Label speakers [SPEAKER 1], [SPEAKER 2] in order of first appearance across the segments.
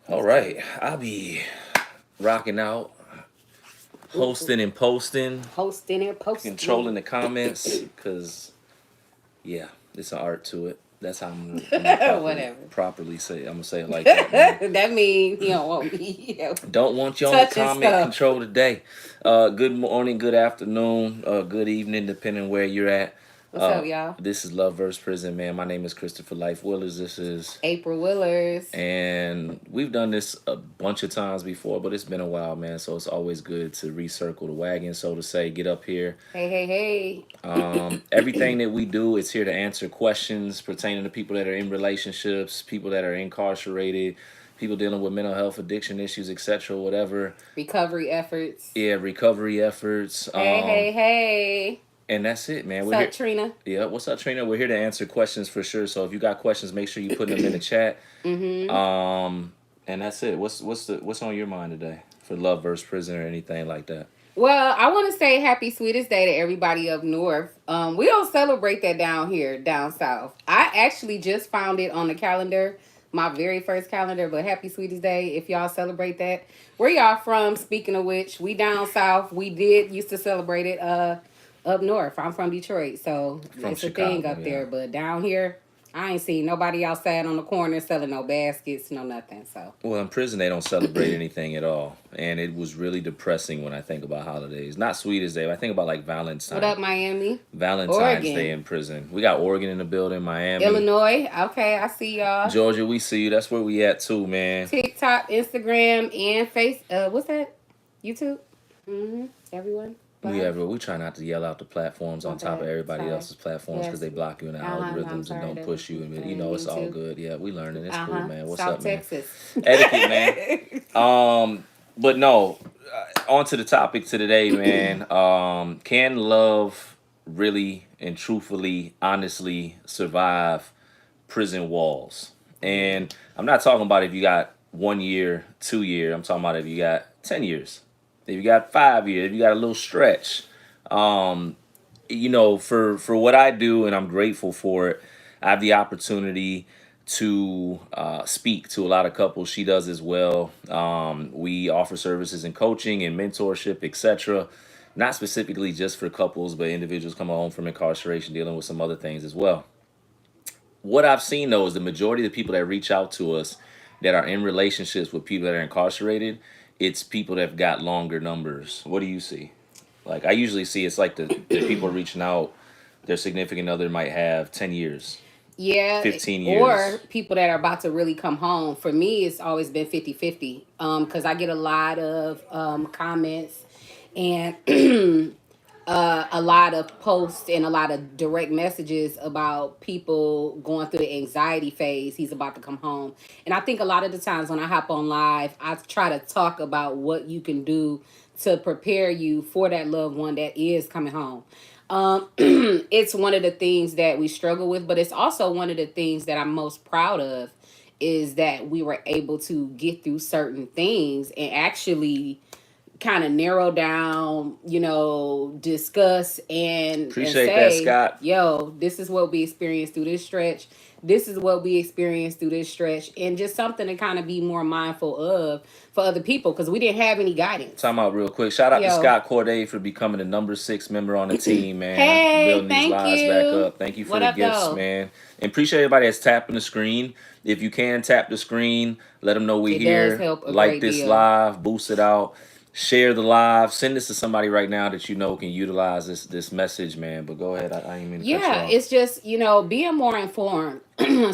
[SPEAKER 1] All right, I'll be rocking out,
[SPEAKER 2] Mm-mm.
[SPEAKER 1] hosting and posting,
[SPEAKER 2] Posting and
[SPEAKER 1] controlling
[SPEAKER 2] posting.
[SPEAKER 1] the comments, cause yeah, it's an art to it. That's how I'm gonna properly
[SPEAKER 2] Whatever.
[SPEAKER 1] properly say. I'm gonna say it like that, man.
[SPEAKER 2] That means you don't want me
[SPEAKER 1] Don't want you on the
[SPEAKER 2] touching
[SPEAKER 1] comment
[SPEAKER 2] stuff.
[SPEAKER 1] control today. Good morning, good afternoon, good evening, depending where you're at.
[SPEAKER 2] What's up, y'all?
[SPEAKER 1] This is Love vs. Prison, man. My name is Christopher Life Willers. This is
[SPEAKER 2] April Willers.
[SPEAKER 1] And we've done this a bunch of times before, but it's been a while, man. So it's always good to recircle the wagon, so to say, get up here.
[SPEAKER 2] Hey, hey,
[SPEAKER 1] Everything that we do is here to answer questions pertaining to people that are in relationships, people that are incarcerated, people dealing with mental health, addiction issues, etc., whatever.
[SPEAKER 2] recovery efforts.
[SPEAKER 1] Yeah, recovery efforts.
[SPEAKER 2] Hey, hey, hey.
[SPEAKER 1] And that's it, man.
[SPEAKER 2] What's
[SPEAKER 1] We're
[SPEAKER 2] up,
[SPEAKER 1] here.
[SPEAKER 2] Trina?
[SPEAKER 1] Yeah, what's up, Trina? We're here to answer questions for sure. So if you got questions, make sure you put them in the chat.
[SPEAKER 2] Mm-hmm.
[SPEAKER 1] And that's it. What's on your mind today for Love versus Prison or anything like that?
[SPEAKER 2] Well, I want to say happy sweetest day to everybody up north. We don't celebrate that down here, down south. I actually just found it on the calendar, my very first calendar. But happy sweetest day if y'all celebrate that. Where y'all from? Speaking of which, we down south. We did used to celebrate it. Up north. I'm from Detroit, so
[SPEAKER 1] From
[SPEAKER 2] it's a thing
[SPEAKER 1] Chicago,
[SPEAKER 2] up
[SPEAKER 1] yeah.
[SPEAKER 2] there. But down here, I ain't seen nobody outside on the corner selling no baskets, no nothing. So
[SPEAKER 1] Well, in prison they don't celebrate anything at all, and it was really depressing when I think about holidays. Not Sweetest Day, but I think about like
[SPEAKER 2] what up, Miami?
[SPEAKER 1] Valentine's Day
[SPEAKER 2] Oregon.
[SPEAKER 1] in prison. We got Oregon in the building, Miami,
[SPEAKER 2] Illinois. Okay, I see y'all.
[SPEAKER 1] Georgia. We see you. That's where we at too, man.
[SPEAKER 2] TikTok, Instagram, and Face. What's that? YouTube. Everyone. Bye.
[SPEAKER 1] We try not to yell out the platforms
[SPEAKER 2] My
[SPEAKER 1] on top of
[SPEAKER 2] bad.
[SPEAKER 1] everybody
[SPEAKER 2] Sorry.
[SPEAKER 1] else's platforms because
[SPEAKER 2] Yes.
[SPEAKER 1] they block you in the
[SPEAKER 2] I'm
[SPEAKER 1] algorithms and
[SPEAKER 2] sorry
[SPEAKER 1] don't
[SPEAKER 2] to.
[SPEAKER 1] push you. And
[SPEAKER 2] I
[SPEAKER 1] you
[SPEAKER 2] didn't
[SPEAKER 1] know it's
[SPEAKER 2] mean
[SPEAKER 1] all
[SPEAKER 2] to.
[SPEAKER 1] good. Yeah, we learning. It's cool, man. What's
[SPEAKER 2] South
[SPEAKER 1] up, man?
[SPEAKER 2] Texas.
[SPEAKER 1] Etiquette, man. But no, on to the topic to today, man. Can love really and truthfully, honestly survive prison walls? And I'm not talking about if you got 1 year, 2 year. I'm talking about if you got 10 years, if you got 5 years, if you got a little stretch. For what I do, and I'm grateful for it. I have the opportunity to speak to a lot of couples. She does as well. We offer services in coaching and mentorship, etc. Not specifically just for couples, but individuals coming home from incarceration, dealing with some other things as well. What I've seen though is the majority of the people that reach out to us that are in relationships with people that are incarcerated, it's people that have got longer numbers. What do you see? Like I usually see it's like the people reaching out, their significant other might have 10 years,
[SPEAKER 2] Yeah,
[SPEAKER 1] 15
[SPEAKER 2] or
[SPEAKER 1] years.
[SPEAKER 2] people that are about to really come home. For me, it's always been 50-50. Because I get a lot of comments and a lot of posts and a lot of direct messages about people going through the anxiety phase. He's about to come home. And I think a lot of the times when I hop on live, I try to talk about what you can do to prepare you for that loved one that is coming home. It's one of the things that we struggle with, but it's also one of the things that I'm most proud of is that we were able to get through certain things and actually kind of narrow down, discuss and
[SPEAKER 1] Appreciate that,
[SPEAKER 2] say,
[SPEAKER 1] Scott.
[SPEAKER 2] yo, this is what we experienced through this stretch. This is what we experienced through this stretch, and just something to kind of be more mindful of for other people because we didn't have any guidance.
[SPEAKER 1] Time out real quick. Shout out to
[SPEAKER 2] Yo,
[SPEAKER 1] Scott Corday for becoming the number 6 member on the team, man.
[SPEAKER 2] hey,
[SPEAKER 1] Building these
[SPEAKER 2] thank
[SPEAKER 1] lives back
[SPEAKER 2] you.
[SPEAKER 1] up. Thank you for
[SPEAKER 2] What
[SPEAKER 1] the
[SPEAKER 2] up,
[SPEAKER 1] gifts,
[SPEAKER 2] though?
[SPEAKER 1] man. And appreciate everybody that's tapping the screen. If you can tap the screen, let them know we're
[SPEAKER 2] It does
[SPEAKER 1] here.
[SPEAKER 2] help a
[SPEAKER 1] Like
[SPEAKER 2] great
[SPEAKER 1] this
[SPEAKER 2] deal.
[SPEAKER 1] live, boost it out. Share the live. Send this to somebody right now that you know can utilize this message, man. But go ahead. I ain't mean to cut you
[SPEAKER 2] Yeah,
[SPEAKER 1] off.
[SPEAKER 2] it's just, being more informed.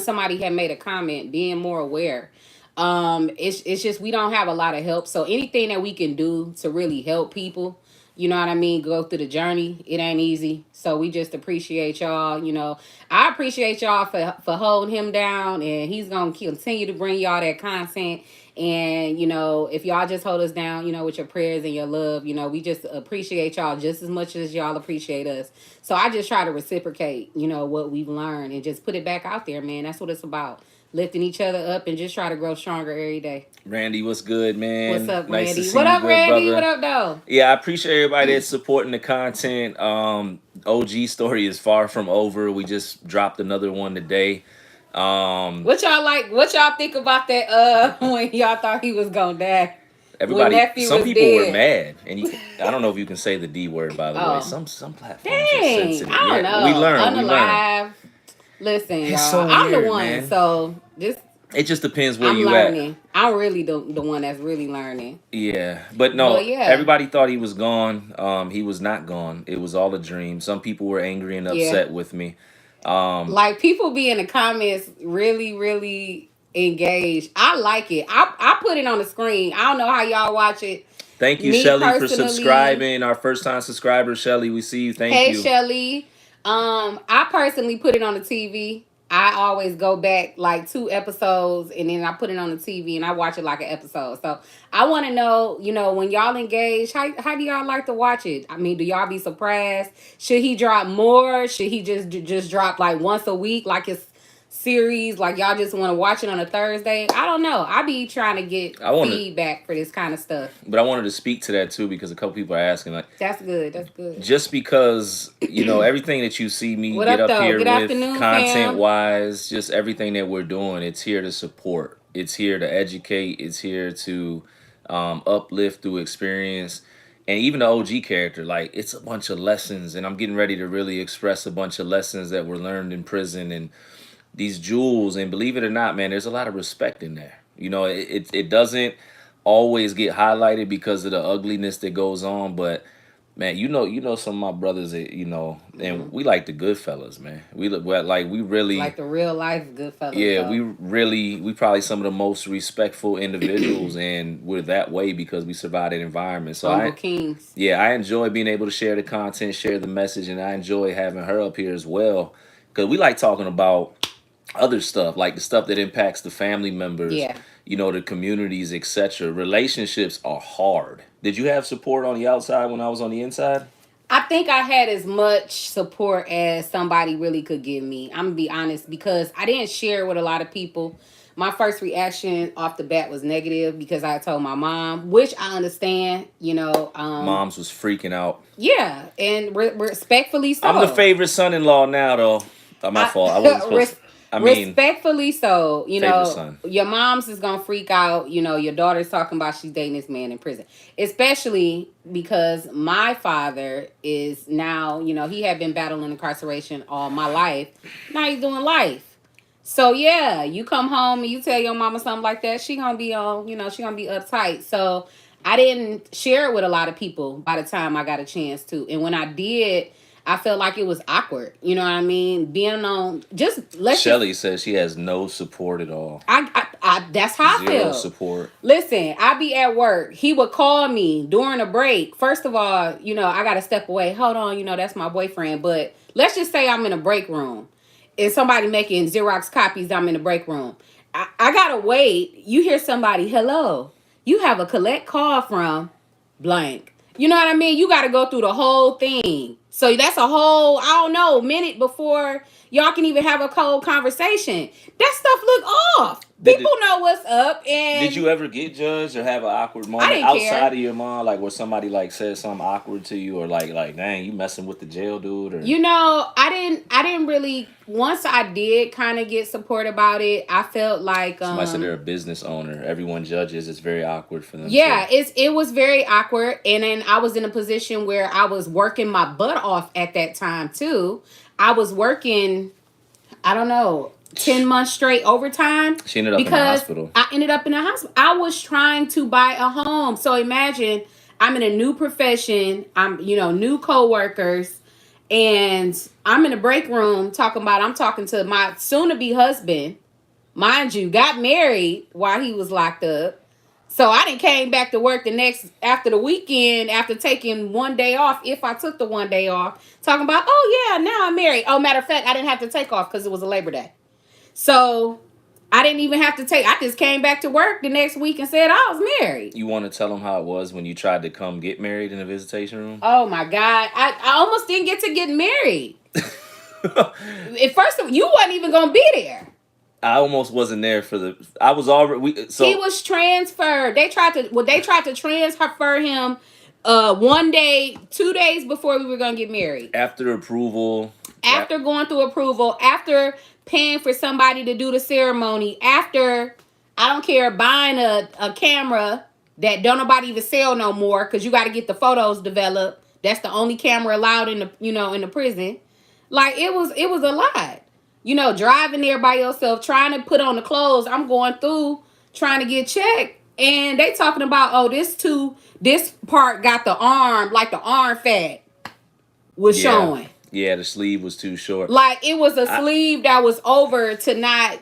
[SPEAKER 2] Somebody had made a comment, being more aware. It's just we don't have a lot of help. So anything that we can do to really help people, you know what I mean, go through the journey, it ain't easy. So we just appreciate y'all, I appreciate y'all for holding him down and he's gonna continue to bring y'all that content. And if y'all just hold us down, with your prayers and your love, we just appreciate y'all just as much as y'all appreciate us. So I just try to reciprocate, what we've learned and just put it back out there, man. That's what it's about. Lifting each other up and just try to grow stronger every day.
[SPEAKER 1] Randy, what's good,
[SPEAKER 2] What's
[SPEAKER 1] man?
[SPEAKER 2] up,
[SPEAKER 1] Nice to
[SPEAKER 2] Randy?
[SPEAKER 1] see
[SPEAKER 2] What
[SPEAKER 1] you,
[SPEAKER 2] up,
[SPEAKER 1] good
[SPEAKER 2] Randy? What
[SPEAKER 1] brother.
[SPEAKER 2] up, though?
[SPEAKER 1] Yeah, I appreciate everybody that's supporting the content. OG story is far from over. We just dropped another one today.
[SPEAKER 2] What y'all like? What y'all think about that? When y'all thought he was gonna die, when
[SPEAKER 1] Everybody,
[SPEAKER 2] nephew
[SPEAKER 1] some
[SPEAKER 2] was
[SPEAKER 1] people were
[SPEAKER 2] dead.
[SPEAKER 1] mad, and I don't know if you can say the D word, by the way.
[SPEAKER 2] Oh,
[SPEAKER 1] Some platforms are
[SPEAKER 2] dang!
[SPEAKER 1] sensitive.
[SPEAKER 2] I don't
[SPEAKER 1] Yeah, we
[SPEAKER 2] know.
[SPEAKER 1] learn, we learn.
[SPEAKER 2] Unalive. Listen,
[SPEAKER 1] It's
[SPEAKER 2] y'all.
[SPEAKER 1] so
[SPEAKER 2] I'm the
[SPEAKER 1] weird,
[SPEAKER 2] one.
[SPEAKER 1] man.
[SPEAKER 2] So this,
[SPEAKER 1] It just depends where
[SPEAKER 2] I'm
[SPEAKER 1] you at.
[SPEAKER 2] learning. I'm really the one that's really learning.
[SPEAKER 1] Yeah, but
[SPEAKER 2] But
[SPEAKER 1] no,
[SPEAKER 2] yeah,
[SPEAKER 1] everybody thought he was gone. He was not gone. It was all a dream. Some people were angry and
[SPEAKER 2] yeah.
[SPEAKER 1] upset with me. Um,
[SPEAKER 2] Like people be in the comments really, really engaged. I like it. I put it on the screen. I don't know how y'all watch it.
[SPEAKER 1] Thank you,
[SPEAKER 2] Me
[SPEAKER 1] Shelly, for
[SPEAKER 2] personally,
[SPEAKER 1] subscribing. Our first time subscriber, Shelly. We see you. Thank
[SPEAKER 2] hey
[SPEAKER 1] you.
[SPEAKER 2] Shelly. I personally put it on the TV. I always go back like 2 episodes and then I put it on the TV and I watch it like an episode. So I want to know, when y'all engage, how do y'all like to watch it? I mean, do y'all be surprised? Should he drop more? Should he just drop like once a week, like his series? Like y'all just want to watch it on a Thursday? I don't know. I be trying to get
[SPEAKER 1] I wanted,
[SPEAKER 2] feedback for this kind of stuff.
[SPEAKER 1] but I wanted to speak to that too because a couple people are asking, like,
[SPEAKER 2] That's good. That's good.
[SPEAKER 1] just because everything that you see me
[SPEAKER 2] What
[SPEAKER 1] get
[SPEAKER 2] up
[SPEAKER 1] up
[SPEAKER 2] though?
[SPEAKER 1] here
[SPEAKER 2] Good
[SPEAKER 1] with,
[SPEAKER 2] afternoon,
[SPEAKER 1] content
[SPEAKER 2] fam.
[SPEAKER 1] wise, just everything that we're doing, it's here to support. It's here to educate. It's here to uplift through experience. And even the OG character, like, it's a bunch of lessons, and I'm getting ready to really express a bunch of lessons that were learned in prison and these jewels. And believe it or not, man, there's a lot of respect in there. It doesn't always get highlighted because of the ugliness that goes on, but man, you know some of my brothers that, and we like the good fellas, man. We look well, like we really,
[SPEAKER 2] Like the real life Goodfellas
[SPEAKER 1] yeah,
[SPEAKER 2] though.
[SPEAKER 1] we probably some of the most respectful individuals, and we're that way because we survive that environment. So
[SPEAKER 2] Humble Kings.
[SPEAKER 1] yeah, I enjoy being able to share the content, share the message, and I enjoy having her up here as well because we like talking about other stuff, like the stuff that impacts the family members,
[SPEAKER 2] Yeah.
[SPEAKER 1] the communities, etc. Relationships are hard. Did you have support on the outside when I was on the inside?
[SPEAKER 2] I think I had as much support as somebody really could give me. I'm gonna be honest because I didn't share with a lot of people. My first reaction off the bat was negative because I told my mom, which I understand,
[SPEAKER 1] Moms was freaking out.
[SPEAKER 2] yeah, and respectfully
[SPEAKER 1] I'm the
[SPEAKER 2] so.
[SPEAKER 1] favorite son-in-law now, though. My
[SPEAKER 2] I
[SPEAKER 1] fault. I wasn't supposed to. I mean,
[SPEAKER 2] respectfully so,
[SPEAKER 1] favorite son.
[SPEAKER 2] your mom's is gonna freak out. Your daughter's talking about she's dating this man in prison, especially because my father is now, he had been battling incarceration all my life. Now he's doing life. So yeah, you come home and you tell your mama something like that, she gonna be on, she gonna be uptight. So I didn't share it with a lot of people by the time I got a chance to, and when I did, I felt like it was awkward. You know what I mean? Being on, just let's just.
[SPEAKER 1] Shelly says she has no support at all.
[SPEAKER 2] That's how I
[SPEAKER 1] Zero
[SPEAKER 2] feel.
[SPEAKER 1] support.
[SPEAKER 2] Listen, I be at work. He would call me during a break. First of all, I got to step away. Hold on, that's my boyfriend. But let's just say I'm in a break room and somebody making Xerox copies. I'm in the break room. I got to wait. You hear somebody, hello, you have a collect call from blank. You know what I mean? You got to go through the whole thing. So that's a whole, I don't know, minute before y'all can even have a cold conversation. That stuff look off.
[SPEAKER 1] Did
[SPEAKER 2] People know what's up,
[SPEAKER 1] Did
[SPEAKER 2] and
[SPEAKER 1] you ever get judged or have an awkward
[SPEAKER 2] I
[SPEAKER 1] moment
[SPEAKER 2] didn't
[SPEAKER 1] outside
[SPEAKER 2] care.
[SPEAKER 1] of your mom, like where somebody like said something awkward to you, or like, dang, you messing with the jail dude, or
[SPEAKER 2] I didn't really. Once I did kind of get support about it, I felt like
[SPEAKER 1] somebody said they're a business owner. Everyone judges. It's very awkward for them
[SPEAKER 2] yeah,
[SPEAKER 1] too.
[SPEAKER 2] it was very awkward, and then I was in a position where I was working my butt off at that time too. I was working, I don't know, 10 months straight overtime
[SPEAKER 1] She ended up in the
[SPEAKER 2] because
[SPEAKER 1] hospital.
[SPEAKER 2] I ended up in a hospital. I was trying to buy a home. So imagine I'm in a new profession, I'm, new coworkers, and I'm in a break room I'm talking to my soon to be husband, mind you, got married while he was locked up. So I didn't came back to work the next after the weekend after taking one day off. If I took the one day off, talking about, oh yeah, now I'm married. Oh, matter of fact, I didn't have to take off because it was a Labor Day. So I didn't even have to take. I just came back to work the next week and said I was married.
[SPEAKER 1] You want to tell them how it was when you tried to come get married in the visitation room?
[SPEAKER 2] Oh my God, I almost didn't get to get married. At first, you wasn't even gonna be there.
[SPEAKER 1] I almost wasn't there for the. I was already.
[SPEAKER 2] He was transferred. They tried to transfer him one day, 2 days before we were gonna get married.
[SPEAKER 1] After approval, Yep.
[SPEAKER 2] After going through approval, after paying for somebody to do the ceremony, after, I don't care, buying a camera that don't nobody even sell no more because you got to get the photos developed. That's the only camera allowed in the, in the prison. Like, it was a lot. Driving there by yourself, trying to put on the clothes. I'm going through trying to get checked, and they talking about, oh, this part got the arm, like the arm fat was
[SPEAKER 1] Yeah.
[SPEAKER 2] showing.
[SPEAKER 1] Yeah, the sleeve was too short.
[SPEAKER 2] Like, it was a
[SPEAKER 1] I
[SPEAKER 2] sleeve that was over to not,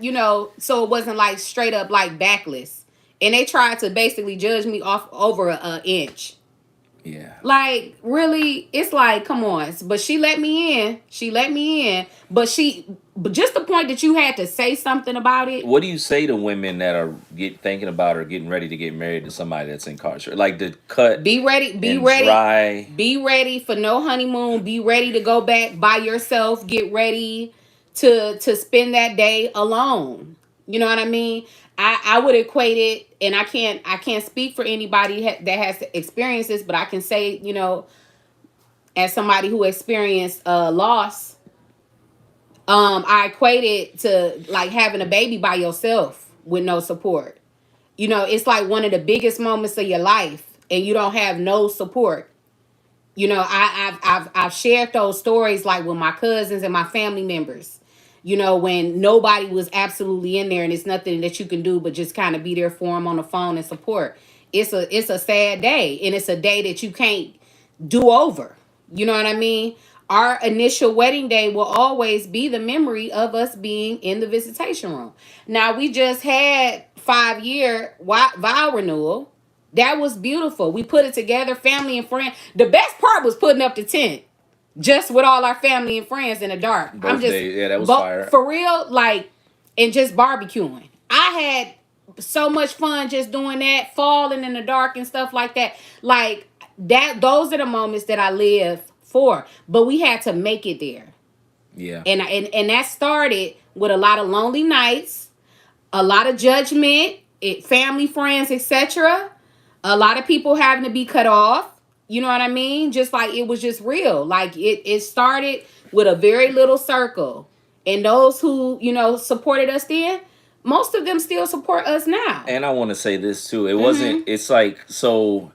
[SPEAKER 2] so it wasn't like straight up like backless. And they tried to basically judge me off over a inch.
[SPEAKER 1] yeah.
[SPEAKER 2] Like, really, it's like, come on. But she let me in. She let me in. But just the point that you had to say something about it.
[SPEAKER 1] What do you say to women that are thinking about or getting ready to get married to somebody that's incarcerated? Like the cut
[SPEAKER 2] Be ready. Be
[SPEAKER 1] and
[SPEAKER 2] ready.
[SPEAKER 1] dry.
[SPEAKER 2] Be ready for no honeymoon. Be ready to go back by yourself. Get ready to spend that day alone. You know what I mean? I would equate it, and I can't speak for anybody that has experienced this, but I can say, as somebody who experienced loss, I equate it to like having a baby by yourself with no support. It's like one of the biggest moments of your life, and you don't have no support. I've shared those stories like with my cousins and my family members. When nobody was absolutely in there, and it's nothing that you can do but just kind of be there for them on the phone and support. It's a sad day, and it's a day that you can't do over. You know what I mean? Our initial wedding day will always be the memory of us being in the visitation room. Now, we just had 5-year vow renewal. That was beautiful. We put it together, family and friends. The best part was putting up the tent, just with all our family and friends in the dark. I'm just,
[SPEAKER 1] Birthday. Yeah, that was
[SPEAKER 2] but
[SPEAKER 1] fire.
[SPEAKER 2] for real, like, and just barbecuing. I had so much fun just doing that, falling in the dark and stuff like that. Like that, those are the moments that I live for. But we had to make it there,
[SPEAKER 1] Yeah.
[SPEAKER 2] and that started with a lot of lonely nights, a lot of judgment, family, friends, etc. A lot of people having to be cut off. You know what I mean? Just like it was just real. Like it started with a very little circle. And those who, supported us then, most of them still support us now.
[SPEAKER 1] And I want to say this too. It wasn't.
[SPEAKER 2] Mm-hmm.
[SPEAKER 1] It's like so.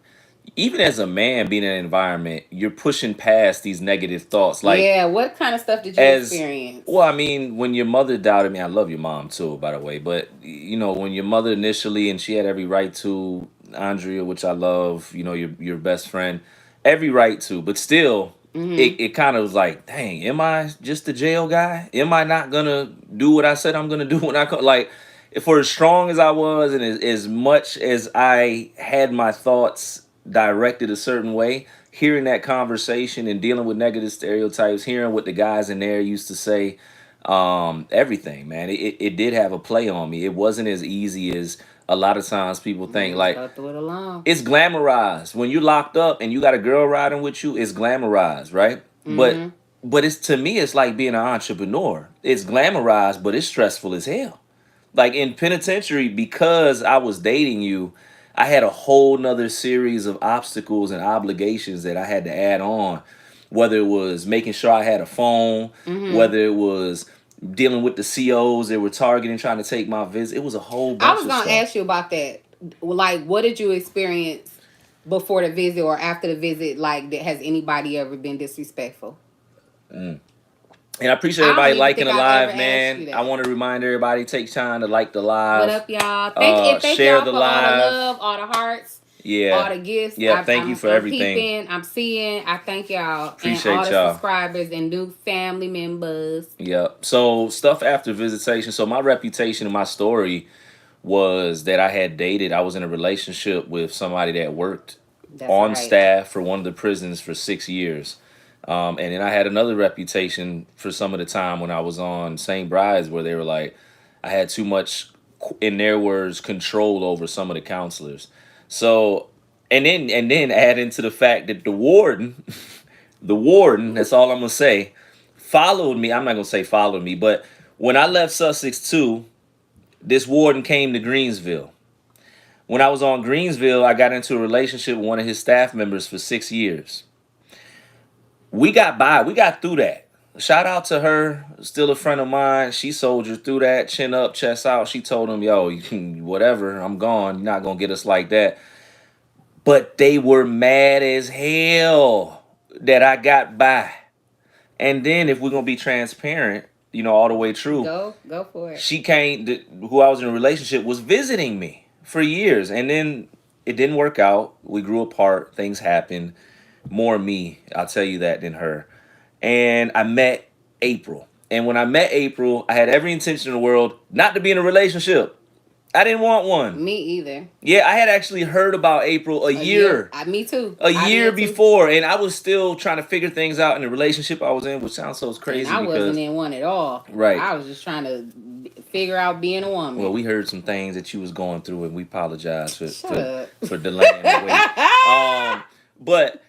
[SPEAKER 1] Even as a man being in an environment, you're pushing past these negative thoughts. Like
[SPEAKER 2] Yeah, what kind of stuff did you
[SPEAKER 1] as
[SPEAKER 2] experience?
[SPEAKER 1] well, I mean, when your mother doubted me, I love your mom too, by the way. But when your mother initially, and she had every right to, Andrea, which I love, your best friend, every right to, but still,
[SPEAKER 2] Mm-hmm.
[SPEAKER 1] it kind of was like, dang, am I just the jail guy? Am I not gonna do what I said I'm gonna do when I come? Like, for as strong as I was, and as much as I had my thoughts directed a certain way, hearing that conversation and dealing with negative stereotypes, hearing what the guys in there used to say, everything, man, it did have a play on me. It wasn't as easy as a lot of times people think.
[SPEAKER 2] Just
[SPEAKER 1] Like,
[SPEAKER 2] go through it alone.
[SPEAKER 1] it's glamorized when you're locked up and you got a girl riding with you. It's glamorized, right? but
[SPEAKER 2] Mm-hmm.
[SPEAKER 1] but it's, to me, it's like being an entrepreneur. It's glamorized, but it's stressful as hell. Like in penitentiary, because I was dating you, I had a whole nother series of obstacles and obligations that I had to add on. Whether it was making sure I had a phone,
[SPEAKER 2] Mm-hmm.
[SPEAKER 1] whether it was dealing with the COs that were targeting, trying to take my visit. It was a whole
[SPEAKER 2] I
[SPEAKER 1] bunch
[SPEAKER 2] was
[SPEAKER 1] of
[SPEAKER 2] gonna
[SPEAKER 1] stuff.
[SPEAKER 2] ask you about that. Like, what did you experience before the visit or after the visit? Like, has anybody ever been disrespectful?
[SPEAKER 1] Mm. And I appreciate
[SPEAKER 2] I don't
[SPEAKER 1] everybody
[SPEAKER 2] even
[SPEAKER 1] liking
[SPEAKER 2] think
[SPEAKER 1] the
[SPEAKER 2] I've ever
[SPEAKER 1] live,
[SPEAKER 2] asked you
[SPEAKER 1] man. I
[SPEAKER 2] that.
[SPEAKER 1] want to remind everybody, take time to like the
[SPEAKER 2] What
[SPEAKER 1] live,
[SPEAKER 2] up, y'all? Thank
[SPEAKER 1] share
[SPEAKER 2] y'all
[SPEAKER 1] the
[SPEAKER 2] for all the
[SPEAKER 1] live.
[SPEAKER 2] love, all the hearts, all
[SPEAKER 1] Yeah,
[SPEAKER 2] the gifts.
[SPEAKER 1] yeah. Thank you for
[SPEAKER 2] I'm
[SPEAKER 1] everything.
[SPEAKER 2] peeping. I'm seeing. I thank y'all and all
[SPEAKER 1] Appreciate
[SPEAKER 2] the
[SPEAKER 1] y'all.
[SPEAKER 2] subscribers and new family members.
[SPEAKER 1] Yeah. So stuff after visitation. So my reputation and my story was that I had dated. I was in a relationship with somebody that worked
[SPEAKER 2] That's
[SPEAKER 1] on
[SPEAKER 2] right.
[SPEAKER 1] staff for one of the prisons for 6 years. And then I had another reputation for some of the time when I was on St. Bride's, where they were like, I had too much, in their words, control over some of the counselors. So, and then add into the fact that the warden, the warden, that's all I'm gonna say, followed me. I'm not gonna say followed me, but when I left Sussex too, this warden came to Greensville. When I was on Greensville, I got into a relationship with one of his staff members for 6 years. We got by, we got through that. shout out to her, still a friend of mine. She soldiered through that, chin up, chest out. She told him, "Yo, you can, whatever, I'm gone. You're not gonna get us like that." But they were mad as hell that I got by. And then, if we're gonna be transparent, all the way true,
[SPEAKER 2] Go for it.
[SPEAKER 1] she came. Who I was in a relationship was visiting me for years, and then it didn't work out. We grew apart. Things happened. More me, I'll tell you that, than her. And I met April. And when I met April, I had every intention in the world not to be in a relationship. I didn't want one.
[SPEAKER 2] Me either.
[SPEAKER 1] Yeah, I had actually heard about April
[SPEAKER 2] A year. Me too.
[SPEAKER 1] a
[SPEAKER 2] I
[SPEAKER 1] year
[SPEAKER 2] did too.
[SPEAKER 1] before, and I was still trying to figure things out in the relationship I was in, which sounds so
[SPEAKER 2] And
[SPEAKER 1] crazy
[SPEAKER 2] I wasn't
[SPEAKER 1] because
[SPEAKER 2] in one at all.
[SPEAKER 1] right.
[SPEAKER 2] I was just trying to figure out being a woman.
[SPEAKER 1] Well, we heard some things that you was going through, and we apologize for
[SPEAKER 2] Shut up.
[SPEAKER 1] for delaying the wait. But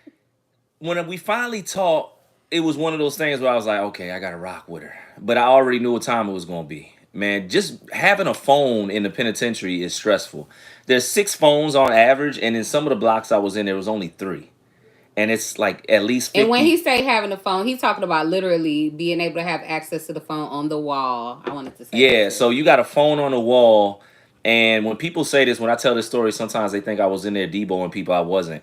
[SPEAKER 1] when we finally talked, it was one of those things where I was like, okay, I gotta rock with her. But I already knew what time it was gonna be. Man, just having a phone in the penitentiary is stressful. There's 6 phones on average, and in some of the blocks I was in, there was only 3. And it's like at least
[SPEAKER 2] And when
[SPEAKER 1] 50.
[SPEAKER 2] he say having a phone, he's talking about literally being able to have access to the phone on the wall. I wanted to say that
[SPEAKER 1] Yeah,
[SPEAKER 2] too.
[SPEAKER 1] so you got a phone on the wall, and when people say this, when I tell this story, sometimes they think I was in there deboing people. I wasn't.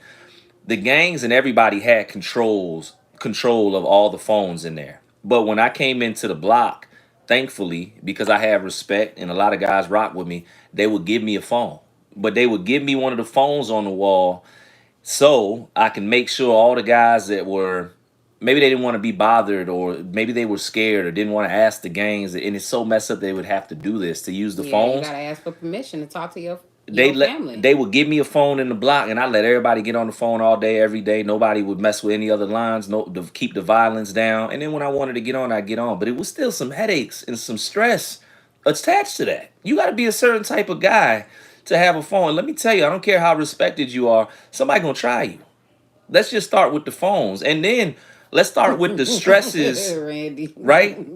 [SPEAKER 1] The gangs and everybody had control of all the phones in there. But when I came into the block, thankfully, because I have respect and a lot of guys rock with me, they would give me a phone. But they would give me one of the phones on the wall so I can make sure all the guys that were maybe they didn't want to be bothered, or maybe they were scared or didn't want to ask the gangs, and it's so messed up they would have to do this to use the
[SPEAKER 2] Yeah, you
[SPEAKER 1] phones.
[SPEAKER 2] gotta ask for permission to talk to your family.
[SPEAKER 1] They would give me a phone in the block, and I let everybody get on the phone all day, every day. Nobody would mess with any other lines, no, to keep the violence down. And then when I wanted to get on, I'd get on. But it was still some headaches and some stress attached to that. You got to be a certain type of guy to have a phone. Let me tell you, I don't care how respected you are. Somebody gonna try you. Let's just start with the phones, and then let's start with the stresses,
[SPEAKER 2] Randy.
[SPEAKER 1] right?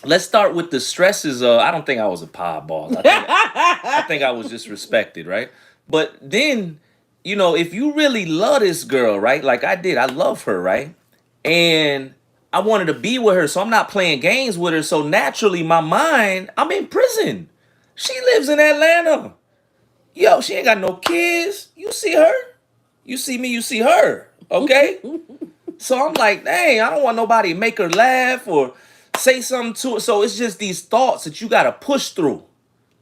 [SPEAKER 1] Let's start with the stresses of. I don't think I was a pod boss. I think I was just respected, right? But then, if you really love this girl, right? Like I did, I love her, right? And I wanted to be with her, so I'm not playing games with her. So naturally, my mind, I'm in prison. She lives in Atlanta. Yo, she ain't got no kids. You see her? You see me, you see her. Okay? So I'm like, dang, I don't want nobody to make her laugh or say something to her. So it's just these thoughts that you gotta push through.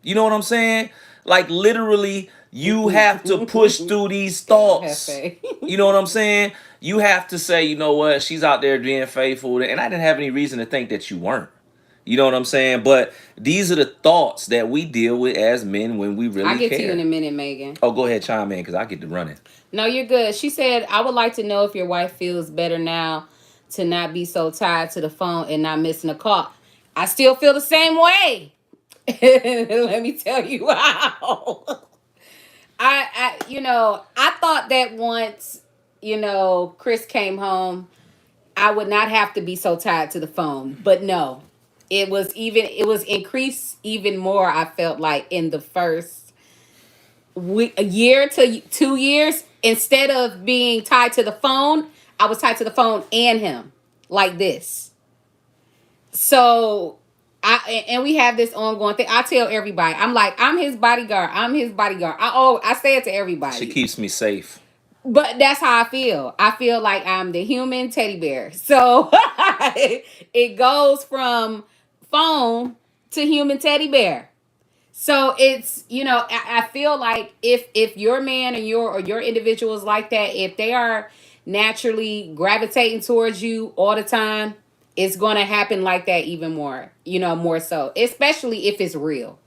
[SPEAKER 1] You know what I'm saying? Like literally, you have to push through these thoughts.
[SPEAKER 2] Hefe.
[SPEAKER 1] You know what I'm saying? You have to say, you know what, she's out there being faithful, and I didn't have any reason to think that you weren't. You know what I'm saying? But these are the thoughts that we deal with as men when we
[SPEAKER 2] I'll
[SPEAKER 1] really
[SPEAKER 2] get to you in a
[SPEAKER 1] care.
[SPEAKER 2] minute, Megan.
[SPEAKER 1] Oh, go ahead, chime in, because I get to running.
[SPEAKER 2] No, you're good. She said, I would like to know if your wife feels better now to not be so tied to the phone and not missing a call. I still feel the same way. Let me tell you how. I thought that once, Chris came home, I would not have to be so tied to the phone. But no, it was increased even more. I felt like in the first a year to 2 years, instead of being tied to the phone, I was tied to the phone and him like this. So and we have this ongoing thing. I tell everybody, I'm like, I'm his bodyguard. I'm his bodyguard. I say it to
[SPEAKER 1] She
[SPEAKER 2] everybody.
[SPEAKER 1] keeps me safe.
[SPEAKER 2] But that's how I feel. I feel like I'm the human teddy bear. So it goes from phone to human teddy bear. So it's, I feel like if your man or your individuals like that, if they are naturally gravitating towards you all the time, it's going to happen like that even more, more so, especially if it's real.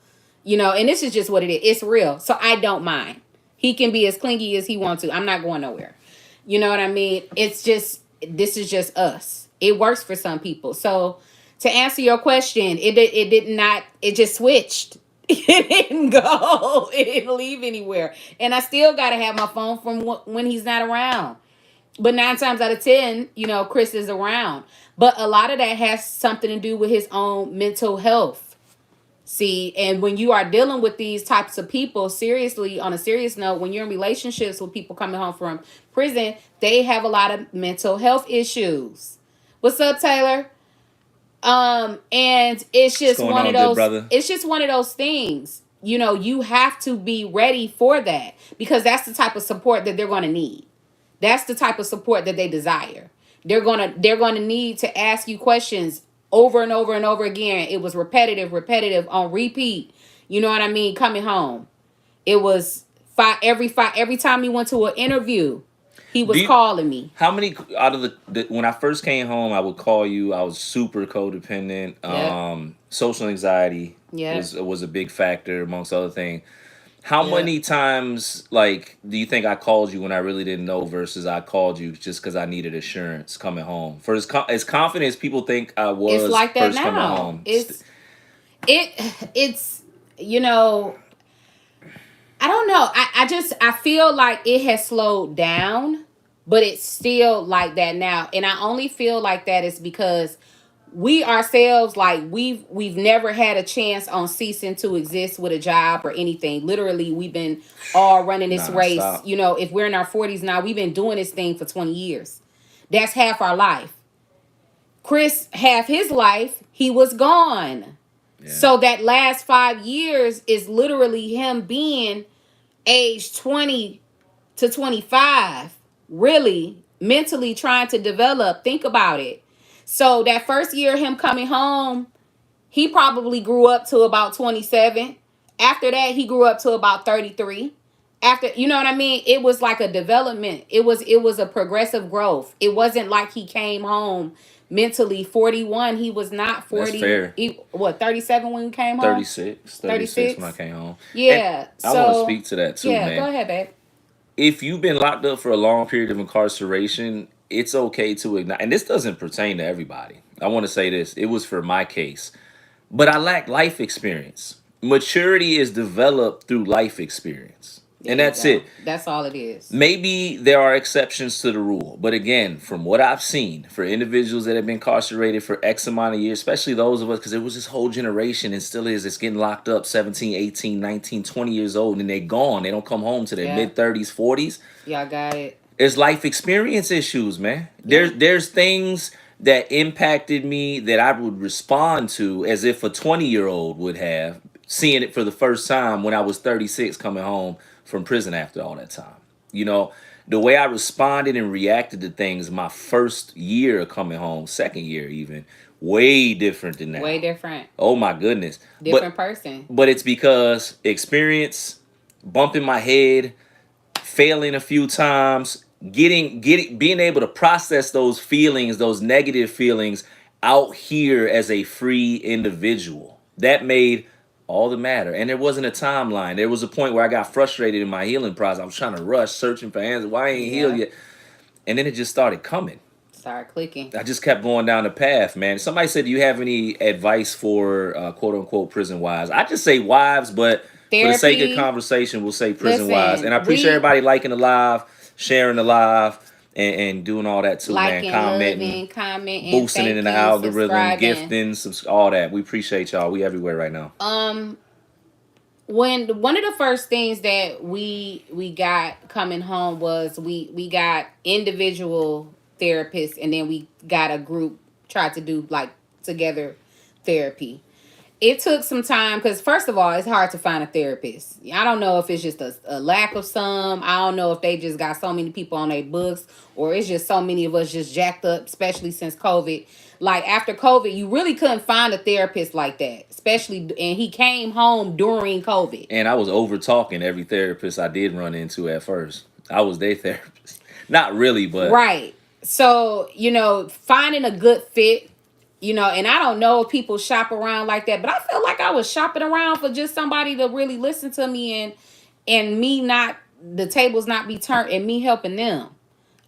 [SPEAKER 2] And this is just what it is. It's real. So I don't mind. He can be as clingy as he wants to. I'm not going nowhere. You know what I mean? It's just, this is just us. It works for some people. So to answer your question, it did not, it just switched. It didn't go. It didn't leave anywhere. And I still got to have my phone from when he's not around. But 9 times out of 10, Chris is around. But a lot of that has something to do with his own mental health. See, and when you are dealing with these types of people, seriously, on a serious note, when you're in relationships with people coming home from prison, they have a lot of mental health issues. What's up, Taylor? And it's
[SPEAKER 1] What's
[SPEAKER 2] just
[SPEAKER 1] going
[SPEAKER 2] one of
[SPEAKER 1] on, good
[SPEAKER 2] those,
[SPEAKER 1] brother?
[SPEAKER 2] it's just one of those things. You know, you have to be ready for that because that's the type of support that they're going to need. That's the type of support that they desire. They're going to need to ask you questions over and over and over again. It was repetitive on repeat. You know what I mean? Coming home. It was every time he went to an interview, he
[SPEAKER 1] Do
[SPEAKER 2] was
[SPEAKER 1] you,
[SPEAKER 2] calling me.
[SPEAKER 1] how many out of when I first came home, I would call you. I was super codependent.
[SPEAKER 2] Yep.
[SPEAKER 1] Social anxiety
[SPEAKER 2] Yep.
[SPEAKER 1] was a big factor amongst other things. How
[SPEAKER 2] Yep.
[SPEAKER 1] many times, like, do you think I called you when I really didn't know versus I called you just because I needed assurance coming home? For as confident as people think I
[SPEAKER 2] It's
[SPEAKER 1] was
[SPEAKER 2] like that
[SPEAKER 1] first coming
[SPEAKER 2] now.
[SPEAKER 1] home,
[SPEAKER 2] It it's you know, I don't know. I feel like it has slowed down, but it's still like that now. And I only feel like that is because we ourselves, like, we've never had a chance on ceasing to exist with a job or anything. Literally, we've been all running this race.
[SPEAKER 1] non-stop.
[SPEAKER 2] You know, if we're in our 40s now, we've been doing this thing for 20 years. That's half our life. Chris, half his life, he was gone.
[SPEAKER 1] Yeah,
[SPEAKER 2] So that last 5 years is literally him being age 20 to 25, really mentally trying to develop. Think about it. So that first year, him coming home, he probably grew up to about 27. After that, he grew up to about 33. After, you know what I mean? It was like a development. It was a progressive growth. It wasn't like he came home mentally 41. He was not
[SPEAKER 1] that's
[SPEAKER 2] 40.
[SPEAKER 1] fair.
[SPEAKER 2] 37 when he came home?
[SPEAKER 1] 36 when I
[SPEAKER 2] 36.
[SPEAKER 1] came home. And
[SPEAKER 2] Yeah.
[SPEAKER 1] I want to
[SPEAKER 2] So,
[SPEAKER 1] speak to that too,
[SPEAKER 2] yeah, go
[SPEAKER 1] man.
[SPEAKER 2] ahead, babe.
[SPEAKER 1] If you've been locked up for a long period of incarceration, it's okay to ignore. And this doesn't pertain to everybody. I want to say this. It was for my case. But I lack life experience. Maturity is developed through life experience.
[SPEAKER 2] There
[SPEAKER 1] And
[SPEAKER 2] you
[SPEAKER 1] that's it.
[SPEAKER 2] go. That's all it is.
[SPEAKER 1] Maybe there are exceptions to the rule, but again, from what I've seen, for individuals that have been incarcerated for X amount of years, especially those of us, because there was this whole generation and still is, it's getting locked up 17, 18, 19, 20 years old, and they're gone. They don't come home to their
[SPEAKER 2] Yeah.
[SPEAKER 1] mid 30s, 40s.
[SPEAKER 2] Y'all got it.
[SPEAKER 1] There's life experience issues, man.
[SPEAKER 2] Yeah.
[SPEAKER 1] There's things that impacted me that I would respond to as if a 20-year-old would have, seeing it for the first time when I was 36 coming home from prison after all that time. You know, the way I responded and reacted to things my first year of coming home, second year even, way different than
[SPEAKER 2] Way
[SPEAKER 1] now.
[SPEAKER 2] different.
[SPEAKER 1] Oh my goodness.
[SPEAKER 2] Different person.
[SPEAKER 1] But it's because experience, bumping my head, failing a few times, getting being able to process those feelings, those negative feelings out here as a free individual. That made all the matter. And there wasn't a timeline. There was a point where I got frustrated in my healing process. I was trying to rush, searching for answers. Why I ain't healed
[SPEAKER 2] Yeah.
[SPEAKER 1] yet? And then it just started coming.
[SPEAKER 2] Start clicking.
[SPEAKER 1] I just kept going down the path, man. Somebody said, "Do you have any advice for quote unquote prison wives?" I just say wives, but for the sake of
[SPEAKER 2] Therapy.
[SPEAKER 1] conversation, we'll say prison wives. And
[SPEAKER 2] Listen,
[SPEAKER 1] I appreciate
[SPEAKER 2] we
[SPEAKER 1] everybody liking the live, sharing the live, and doing all that too, man.
[SPEAKER 2] liking,
[SPEAKER 1] Commenting,
[SPEAKER 2] loving, commenting.
[SPEAKER 1] boosting it
[SPEAKER 2] Thank
[SPEAKER 1] in the
[SPEAKER 2] you,
[SPEAKER 1] algorithm,
[SPEAKER 2] subscribing.
[SPEAKER 1] gifting, all that. We appreciate y'all. We everywhere right now.
[SPEAKER 2] When one of the first things that we got coming home was we got individual therapists, and then we got a group, tried to do like together therapy. It took some time because, first of all, it's hard to find a therapist. I don't know if it's just a lack of some. I don't know if they just got so many people on their books, or it's just so many of us just jacked up, especially since COVID. Like, after COVID, you really couldn't find a therapist like that, especially, and he came home during COVID.
[SPEAKER 1] And I was over talking every therapist I did run into at first. I was their therapist. Not really, but
[SPEAKER 2] Right. So, finding a good fit, and I don't know if people shop around like that, but I feel like I was shopping around for just somebody to really listen to me, and me not, the tables not be turned, and me helping them.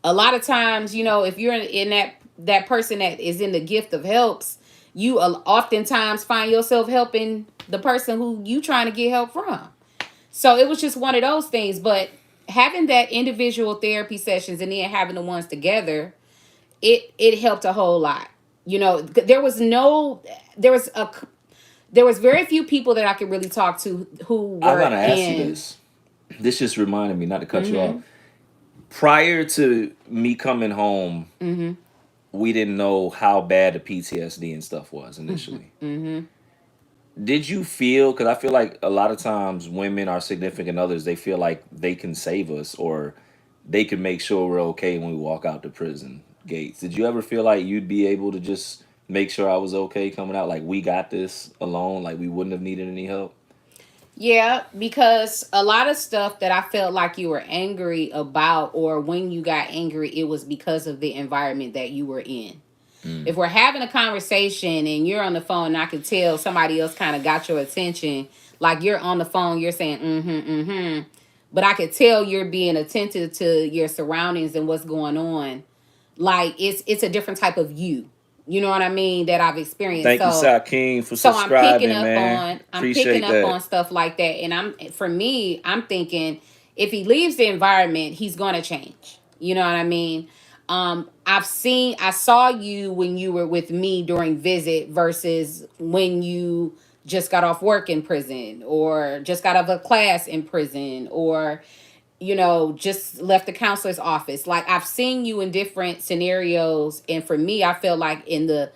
[SPEAKER 2] A lot of times, if you're in that person that is in the gift of helps, you oftentimes find yourself helping the person who you trying to get help from. So it was just one of those things. But having that individual therapy sessions and then having the ones together, it helped a whole lot. There was very few people that I could really talk to who
[SPEAKER 1] I
[SPEAKER 2] were
[SPEAKER 1] gotta ask you
[SPEAKER 2] in.
[SPEAKER 1] this. This just reminded me, not to cut you off.
[SPEAKER 2] Mm-hmm.
[SPEAKER 1] Prior to me coming home,
[SPEAKER 2] Mm-hmm.
[SPEAKER 1] we didn't know how bad the PTSD and stuff was initially.
[SPEAKER 2] Mm-hmm.
[SPEAKER 1] Did you feel, because I feel like a lot of times women, our significant others, they feel like they can save us or they can make sure we're okay when we walk out the prison gates. Did you ever feel like you'd be able to just make sure I was okay coming out? Like we got this alone, like we wouldn't have needed any help?
[SPEAKER 2] Yeah, because a lot of stuff that I felt like you were angry about, or when you got angry, it was because of the environment that you were in.
[SPEAKER 1] Mm.
[SPEAKER 2] If we're having a conversation and you're on the phone and I can tell somebody else kind of got your attention, like you're on the phone, you're saying, mm-hmm, mm-hmm. But I could tell you're being attentive to your surroundings and what's going on. Like it's a different type of you. You know what I mean? That I've experienced.
[SPEAKER 1] Thank you,
[SPEAKER 2] So
[SPEAKER 1] Sal King, for
[SPEAKER 2] so
[SPEAKER 1] subscribing, man.
[SPEAKER 2] I'm picking
[SPEAKER 1] Appreciate
[SPEAKER 2] up
[SPEAKER 1] that.
[SPEAKER 2] on stuff like that. And for me, I'm thinking if he leaves the environment, he's gonna change. You know what I mean? I saw you when you were with me during visit versus when you just got off work in prison or just got out of a class in prison or just left the counselor's office. Like I've seen you in different scenarios, and for me, I feel like in the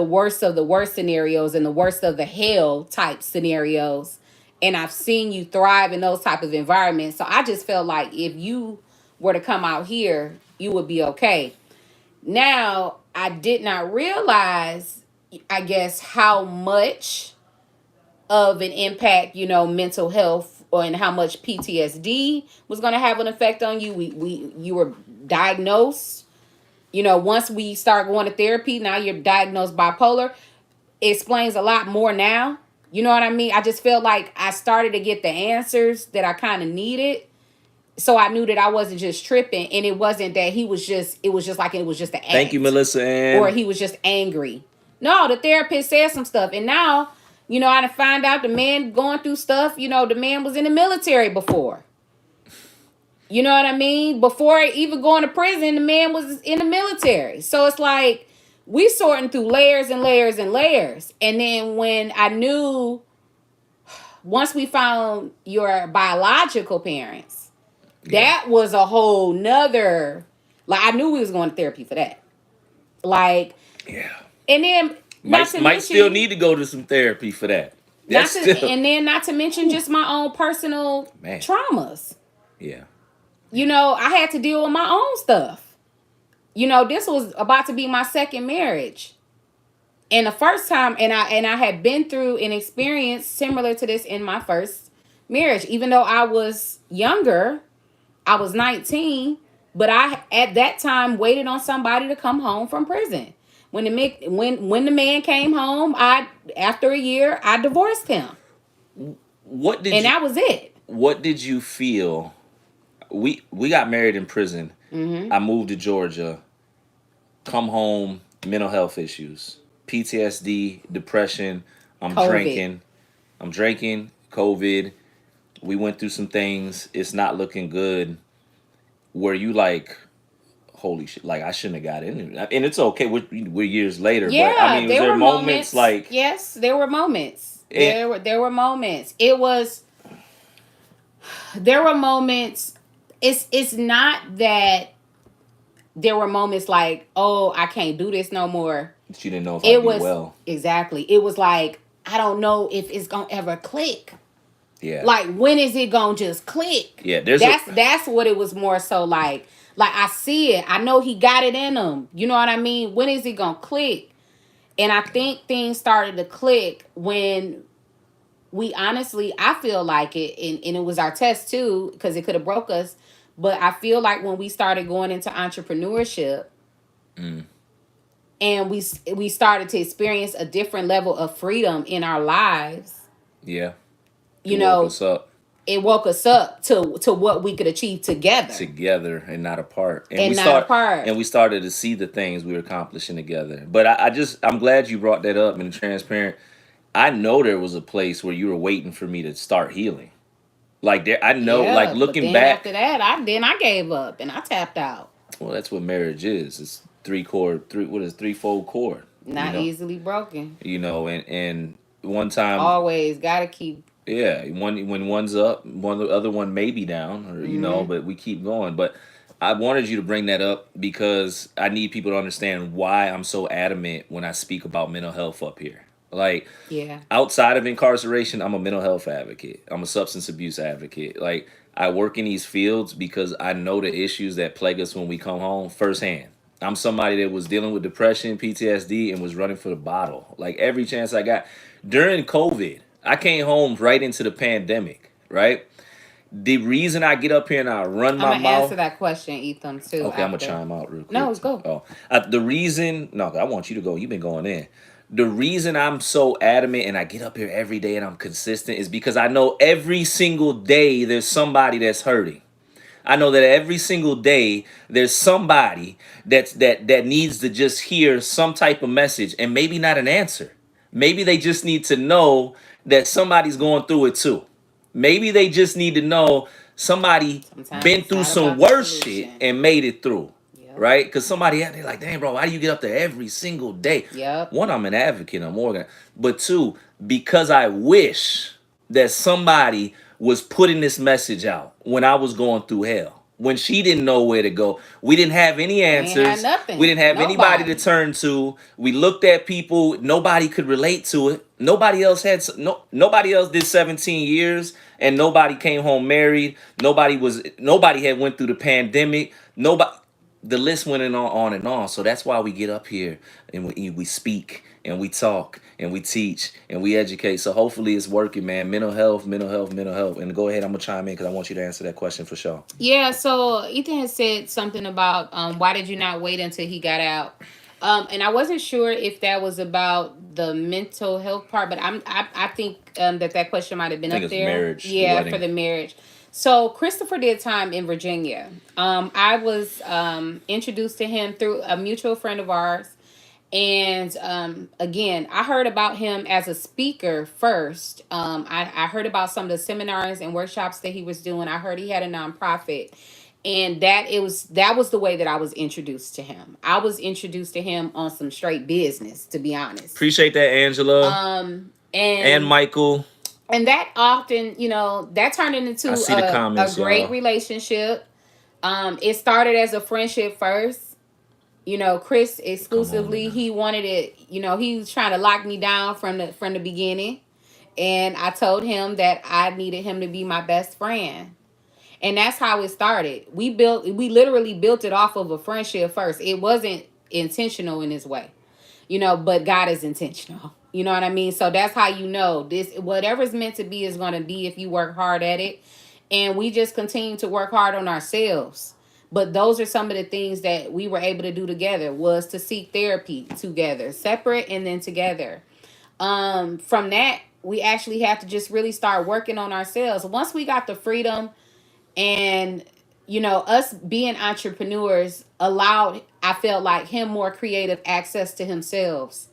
[SPEAKER 2] worst of the worst scenarios and the worst of the hell type scenarios, and I've seen you thrive in those type of environments. So I just felt like if you were to come out here, you would be okay. Now, I did not realize, I guess, how much of an impact, mental health and how much PTSD was going to have an effect on you. You were diagnosed. Once we start going to therapy, now you're diagnosed bipolar. It explains a lot more now. You know what I mean? I just feel like I started to get the answers that I kind of needed. So I knew that I wasn't just tripping, and it wasn't that it was just an
[SPEAKER 1] Thank you,
[SPEAKER 2] act,
[SPEAKER 1] Melissa
[SPEAKER 2] or
[SPEAKER 1] Ann.
[SPEAKER 2] he was just angry. No, the therapist said some stuff, and now, I find out the man going through stuff. The man was in the military before. You know what I mean? Before even going to prison, the man was in the military. So it's like we sorting through layers and layers and layers. And then when I knew, once we found your biological parents,
[SPEAKER 1] Yeah.
[SPEAKER 2] that was a whole nother, like I knew we was going to therapy for that. Like,
[SPEAKER 1] Yeah.
[SPEAKER 2] and then not to
[SPEAKER 1] Might still
[SPEAKER 2] mention,
[SPEAKER 1] need to go to some therapy for that. That's still,
[SPEAKER 2] not to mention just my own personal
[SPEAKER 1] man.
[SPEAKER 2] traumas.
[SPEAKER 1] Yeah.
[SPEAKER 2] I had to deal with my own stuff. This was about to be my second marriage. And the first time, and I had been through an experience similar to this in my first marriage. Even though I was younger, I was 19, but I at that time waited on somebody to come home from prison. When the man came home, I after a year, I divorced him.
[SPEAKER 1] What did
[SPEAKER 2] And
[SPEAKER 1] you
[SPEAKER 2] that was it.
[SPEAKER 1] What did you feel? We got married in prison.
[SPEAKER 2] Mm-hmm.
[SPEAKER 1] I moved to Georgia. Come home, mental health issues, PTSD, depression. I'm
[SPEAKER 2] COVID.
[SPEAKER 1] drinking. I'm drinking. COVID. We went through some things. It's not looking good. Were you like, holy shit? Like I shouldn't have got in it. And it's okay. We're years later, but I
[SPEAKER 2] Yeah,
[SPEAKER 1] mean, was
[SPEAKER 2] there
[SPEAKER 1] there
[SPEAKER 2] were
[SPEAKER 1] moments
[SPEAKER 2] moments.
[SPEAKER 1] like,
[SPEAKER 2] Yes, there were moments.
[SPEAKER 1] it,
[SPEAKER 2] There were moments. There were moments. It's not that there were moments like, oh, I can't do this no more.
[SPEAKER 1] she didn't know if I'd
[SPEAKER 2] It
[SPEAKER 1] be
[SPEAKER 2] was
[SPEAKER 1] well?
[SPEAKER 2] exactly. It was like I don't know if it's gonna ever click.
[SPEAKER 1] Yeah.
[SPEAKER 2] Like when is it gonna just click?
[SPEAKER 1] Yeah. There's a
[SPEAKER 2] That's what it was more so like. Like I see it. I know he got it in him. You know what I mean? When is it gonna click? And I think things started to click when we honestly, I feel like it, and it was our test too, because it could have broke us. But I feel like when we started going into entrepreneurship,
[SPEAKER 1] mm,
[SPEAKER 2] and we started to experience a different level of freedom in our lives,
[SPEAKER 1] yeah. It
[SPEAKER 2] you
[SPEAKER 1] woke
[SPEAKER 2] know,
[SPEAKER 1] us up
[SPEAKER 2] it woke us up to what we could achieve together
[SPEAKER 1] together and not apart.
[SPEAKER 2] and not apart.
[SPEAKER 1] And we started to see the things we were accomplishing together. But I'm glad you brought that up and transparent. I know there was a place where you were waiting for me to start healing. Like there, I know, like
[SPEAKER 2] Yeah, but
[SPEAKER 1] looking
[SPEAKER 2] then after
[SPEAKER 1] back.
[SPEAKER 2] that, I gave up and I tapped out.
[SPEAKER 1] Well, that's what marriage is. It's three chord, three what is threefold chord. You
[SPEAKER 2] Not
[SPEAKER 1] know,
[SPEAKER 2] easily broken.
[SPEAKER 1] and one time,
[SPEAKER 2] Always gotta keep.
[SPEAKER 1] yeah, when one's up, the other one may be down, or
[SPEAKER 2] Hmm.
[SPEAKER 1] but we keep going. But I wanted you to bring that up because I need people to understand why I'm so adamant when I speak about mental health up here. Like,
[SPEAKER 2] Yeah.
[SPEAKER 1] outside of incarceration, I'm a mental health advocate. I'm a substance abuse advocate. Like, I work in these fields because I know the issues that plague us when we come home firsthand. I'm somebody that was dealing with depression, PTSD, and was running for the bottle. Like, every chance I got. During COVID, I came home right into the pandemic, right? The reason I get up here and I run
[SPEAKER 2] I'm
[SPEAKER 1] my
[SPEAKER 2] gonna answer
[SPEAKER 1] mouth.
[SPEAKER 2] that question, Ethan, too,
[SPEAKER 1] Okay, I'm gonna
[SPEAKER 2] after.
[SPEAKER 1] chime out real
[SPEAKER 2] No,
[SPEAKER 1] quick.
[SPEAKER 2] go.
[SPEAKER 1] Oh, the reason, no, I want you to go. You've been going in. The reason I'm so adamant and I get up here every day and I'm consistent is because I know every single day there's somebody that's hurting. I know that every single day there's somebody that needs to just hear some type of message and maybe not an answer. Maybe they just need to know that somebody's going through it too. Maybe they just need to know somebody
[SPEAKER 2] Sometimes
[SPEAKER 1] been
[SPEAKER 2] it's
[SPEAKER 1] through
[SPEAKER 2] not
[SPEAKER 1] some
[SPEAKER 2] about the
[SPEAKER 1] worse shit
[SPEAKER 2] solution.
[SPEAKER 1] and made it through.
[SPEAKER 2] Yep.
[SPEAKER 1] Right? Because somebody out there like, damn, bro, why do you get up there every single day?
[SPEAKER 2] Yep.
[SPEAKER 1] One, I'm an advocate, I'm organized. But two, because I wish that somebody was putting this message out when I was going through hell. When she didn't know where to go. We didn't have any
[SPEAKER 2] We ain't had
[SPEAKER 1] answers. We
[SPEAKER 2] nothing.
[SPEAKER 1] didn't have anybody to
[SPEAKER 2] Nobody.
[SPEAKER 1] turn to. We looked at people, nobody could relate to it. Nobody else had nobody else did 17 years and nobody came home married. Nobody had went through the pandemic. Nobody, the list went on and on. So that's why we get up here and we speak and we talk and we teach and we educate. So hopefully it's working, man. Mental health, mental health, mental health. And go ahead, I'm gonna chime in because I want you to answer that question for sure.
[SPEAKER 2] Yeah, so Ethan has said something about why did you not wait until he got out? And I wasn't sure if that was about the mental health part, but I think that question might have
[SPEAKER 1] I
[SPEAKER 2] been
[SPEAKER 1] think
[SPEAKER 2] up
[SPEAKER 1] it's
[SPEAKER 2] there.
[SPEAKER 1] marriage, the
[SPEAKER 2] Yeah, for
[SPEAKER 1] wedding.
[SPEAKER 2] the marriage. So Christopher did time in Virginia. I was introduced to him through a mutual friend of ours. And again, I heard about him as a speaker first. I heard about some of the seminars and workshops that he was doing. I heard he had a nonprofit, and that was the way that I was introduced to him. I was introduced to him on some straight business, to be honest.
[SPEAKER 1] Appreciate that, Angela and
[SPEAKER 2] And
[SPEAKER 1] Michael.
[SPEAKER 2] that often, that turned
[SPEAKER 1] I
[SPEAKER 2] into
[SPEAKER 1] see the
[SPEAKER 2] a
[SPEAKER 1] comments,
[SPEAKER 2] great
[SPEAKER 1] y'all.
[SPEAKER 2] relationship. It started as a friendship first. Chris
[SPEAKER 1] Come on
[SPEAKER 2] exclusively,
[SPEAKER 1] now.
[SPEAKER 2] he wanted it, he was trying to lock me down from the beginning. And I told him that I needed him to be my best friend. And that's how it started. We literally built it off of a friendship first. It wasn't intentional in this way. But God is intentional. You know what I mean? So that's how this whatever's meant to be is going to be if you work hard at it. And we just continue to work hard on ourselves. But those are some of the things that we were able to do together, was to seek therapy together, separate and then together. From that, we actually have to just really start working on ourselves. Once we got the freedom and us being entrepreneurs allowed, I felt like, him more creative access to himself.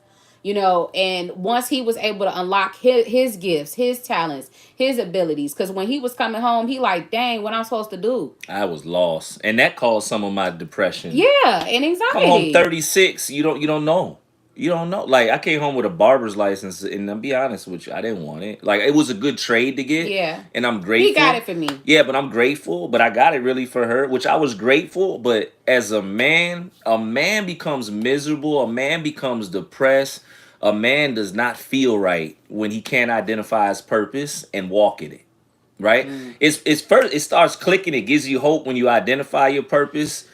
[SPEAKER 2] And once he was able to unlock his gifts, his talents, his abilities, because when he was coming home, he like, dang, what I'm supposed to do?
[SPEAKER 1] I was lost. And that caused some of my depression.
[SPEAKER 2] Yeah, and
[SPEAKER 1] Come home
[SPEAKER 2] anxiety.
[SPEAKER 1] 36, you don't know. You don't know. Like, I came home with a barber's license, and I'll be honest with you, I didn't want it. Like, it was a good trade to get,
[SPEAKER 2] Yeah,
[SPEAKER 1] and I'm
[SPEAKER 2] he got
[SPEAKER 1] grateful.
[SPEAKER 2] it for me.
[SPEAKER 1] Yeah, but I'm grateful. But I got it really for her, which I was grateful. But as a man becomes miserable. A man becomes depressed. A man does not feel right when he can't identify his purpose and walk in it. Right?
[SPEAKER 2] Mm,
[SPEAKER 1] It's first it starts clicking. It gives you hope when you identify your purpose,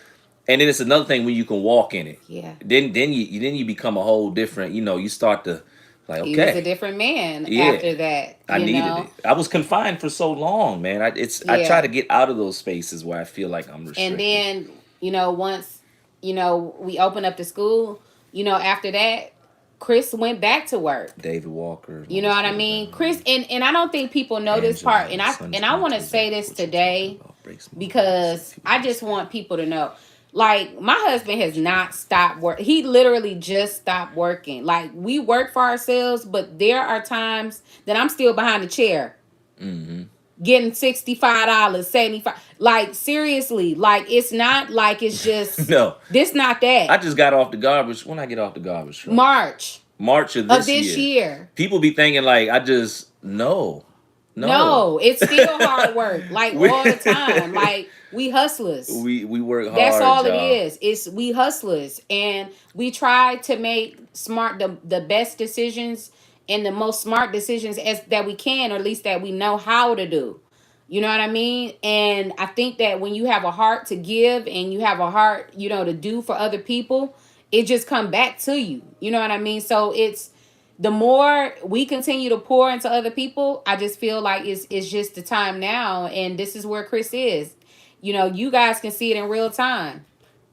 [SPEAKER 1] and then it's another thing when you can walk in it.
[SPEAKER 2] yeah.
[SPEAKER 1] Then you become a whole different. You start to like,
[SPEAKER 2] He was a
[SPEAKER 1] okay,
[SPEAKER 2] different man
[SPEAKER 1] yeah,
[SPEAKER 2] after that,
[SPEAKER 1] I needed it. I was confined for so long, man. I try
[SPEAKER 2] Yeah.
[SPEAKER 1] to get out of those spaces where I feel like I'm
[SPEAKER 2] And
[SPEAKER 1] restricted.
[SPEAKER 2] then, once, we opened up the school, after that, Chris went back to work.
[SPEAKER 1] David Walker,
[SPEAKER 2] You know what I mean? Chris, and I don't think people know this part. And
[SPEAKER 1] Angela,
[SPEAKER 2] I
[SPEAKER 1] Sun's
[SPEAKER 2] and I
[SPEAKER 1] going
[SPEAKER 2] want
[SPEAKER 1] to
[SPEAKER 2] to
[SPEAKER 1] his
[SPEAKER 2] say
[SPEAKER 1] ankle.
[SPEAKER 2] this
[SPEAKER 1] What you talking
[SPEAKER 2] today
[SPEAKER 1] about? Breaks my bones.
[SPEAKER 2] because I just want people to know. Like, my husband has not stopped work. He literally just stopped working. Like, we work for ourselves, but there are times that I'm still behind the chair
[SPEAKER 1] Mm-hmm.
[SPEAKER 2] getting $65, 75. Like, seriously, like, it's not like it's just
[SPEAKER 1] No,
[SPEAKER 2] this, not
[SPEAKER 1] I
[SPEAKER 2] that.
[SPEAKER 1] just got off the garbage. When I get off the garbage truck,
[SPEAKER 2] March
[SPEAKER 1] March of
[SPEAKER 2] of
[SPEAKER 1] this
[SPEAKER 2] this
[SPEAKER 1] year.
[SPEAKER 2] year.
[SPEAKER 1] People be thinking like I just no. No.
[SPEAKER 2] No, it's still hard work, like
[SPEAKER 1] we
[SPEAKER 2] all the time. Like we hustlers.
[SPEAKER 1] we work
[SPEAKER 2] That's
[SPEAKER 1] hard,
[SPEAKER 2] all it
[SPEAKER 1] y'all.
[SPEAKER 2] is. It's we hustlers, and we try to make smart the best decisions and the most smart decisions as that we can, or at least that we know how to do. You know what I mean? And I think that when you have a heart to give and you have a heart, to do for other people, it just come back to you. You know what I mean? So it's the more we continue to pour into other people, I just feel like it's just the time now, and this is where Chris is. You guys can see it in real time.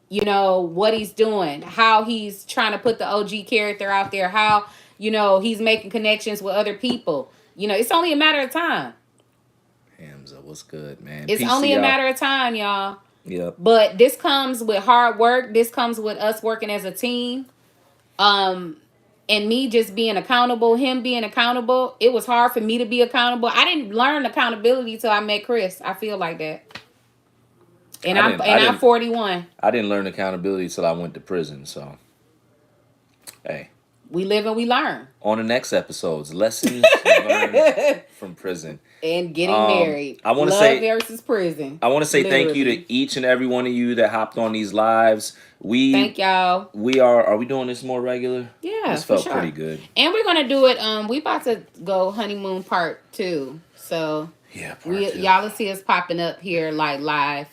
[SPEAKER 2] What he's doing, how he's trying to put the OG character out there, how he's making connections with other people. It's only a matter of time.
[SPEAKER 1] Hamza, what's good, man?
[SPEAKER 2] It's
[SPEAKER 1] Peace to
[SPEAKER 2] only a
[SPEAKER 1] y'all.
[SPEAKER 2] matter of time, y'all.
[SPEAKER 1] Yep.
[SPEAKER 2] But this comes with hard work. This comes with us working as a team. And me just being accountable, him being accountable. It was hard for me to be accountable. I didn't learn accountability till I met Chris. I feel like that. And
[SPEAKER 1] I
[SPEAKER 2] I'm
[SPEAKER 1] didn't.
[SPEAKER 2] and
[SPEAKER 1] I
[SPEAKER 2] I'm
[SPEAKER 1] didn't.
[SPEAKER 2] 41.
[SPEAKER 1] I didn't learn accountability till I went to prison. So, hey,
[SPEAKER 2] We live and we learn.
[SPEAKER 1] on the next episodes, lessons learned from prison.
[SPEAKER 2] And getting married.
[SPEAKER 1] I want to
[SPEAKER 2] Love
[SPEAKER 1] say.
[SPEAKER 2] versus prison.
[SPEAKER 1] I want to say thank you
[SPEAKER 2] Literally.
[SPEAKER 1] to each and every one of you that hopped on these lives.
[SPEAKER 2] Thank y'all.
[SPEAKER 1] We are we doing this more regular?
[SPEAKER 2] Yeah,
[SPEAKER 1] This
[SPEAKER 2] for
[SPEAKER 1] felt
[SPEAKER 2] sure.
[SPEAKER 1] pretty good.
[SPEAKER 2] And we're gonna do it. We about to go honeymoon part 2. So
[SPEAKER 1] Yeah,
[SPEAKER 2] y'all will see us popping up here like live.